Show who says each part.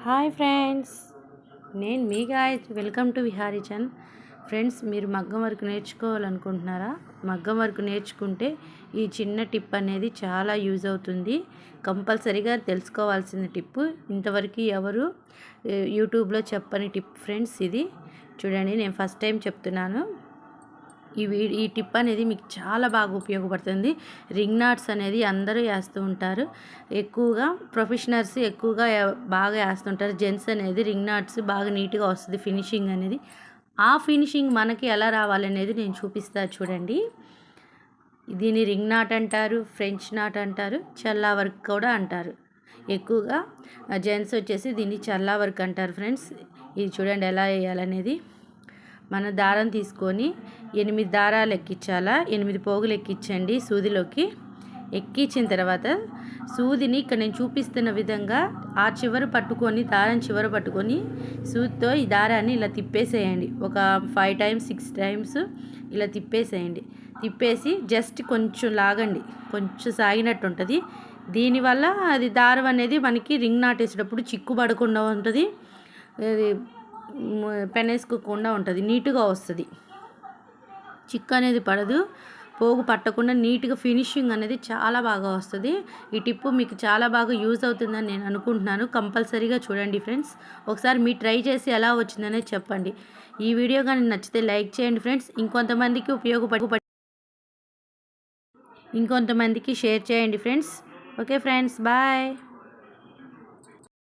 Speaker 1: Hi friends, నేను మీ Gayatri. Welcome to Vihari Chand. Friends, మీరు మగ్గం వర్క్ నేర్చుకోవాలనుకుంటున్నారా? మగ్గం వర్క్ నేర్చుకుంటే ఈ చిన్న టిప్ అనేది చాలా యూజ్ అవుతుంది. కంపల్సరీగా తెలుసుకోవాల్సిన టిప్పు. ఇంతవరకు ఎవరు యూట్యూబ్లో చెప్పని టిప్ ఫ్రెండ్స్. ఇది చూడండి, నేను ఫస్ట్ టైం చెప్తున్నాను. ఈ టిప్ అనేది మీకు చాలా బాగా ఉపయోగపడుతుంది. రింగ్ నాట్స్ అనేది అందరూ వేస్తూ ఉంటారు. ఎక్కువగా ప్రొఫెషనల్స్ ఎక్కువగా బాగా వేస్తుంటారు. జెంట్స్ అనేది రింగ్ నాట్స్ బాగా నీట్గా వస్తుంది ఫినిషింగ్ అనేది. ఆ ఫినిషింగ్ మనకి ఎలా రావాలనేది నేను చూపిస్తా చూడండి. దీన్ని రింగ్ నాట్ అంటారు, ఫ్రెంచ్ నాట్ అంటారు, చల్లా వర్క్ కూడా అంటారు. ఎక్కువగా జెంట్స్ వచ్చేసి దీన్ని చల్లా వర్క్ అంటారు ఫ్రెండ్స్. ఇది చూడండి ఎలా వేయాలనేది. మన దారం తీసుకొని 8 దారాలు ఎక్కించాలా. 8 పోగులు ఎక్కించండి సూదిలోకి. ఎక్కించిన తర్వాత సూదిని ఇక్కడ నేను చూపిస్తున్న విధంగా ఆ చివర పట్టుకొని, దారం చివర పట్టుకొని సూదితో ఈ దారాన్ని ఇలా తిప్పేసేయండి. ఒక 5 టైమ్స్ 6 టైమ్స్ ఇలా తిప్పేసేయండి. తిప్పేసి జస్ట్ కొంచెం లాగండి, కొంచెం సాగినట్టు ఉంటుంది. దీనివల్ల అది దారం అనేది మనకి రింగ్ నాటేసేటప్పుడు చిక్కు పడకుండా ఉంటుంది, పెనేసుకోకుండా ఉంటుంది, నీట్గా వస్తుంది. చిక్కు అనేది పడదు, పోగు పట్టకుండా నీట్గా ఫినిషింగ్ అనేది చాలా బాగా వస్తుంది. ఈ టిప్పు మీకు చాలా బాగా యూజ్ అవుతుందని నేను అనుకుంటున్నాను. కంపల్సరీగా చూడండి ఫ్రెండ్స్. ఒకసారి మీరు ట్రై చేసి ఎలా వచ్చిందనేది చెప్పండి. ఈ వీడియో కానీ నచ్చితే లైక్ చేయండి ఫ్రెండ్స్. ఇంకొంతమందికి షేర్ చేయండి ఫ్రెండ్స్. Okay friends, bye.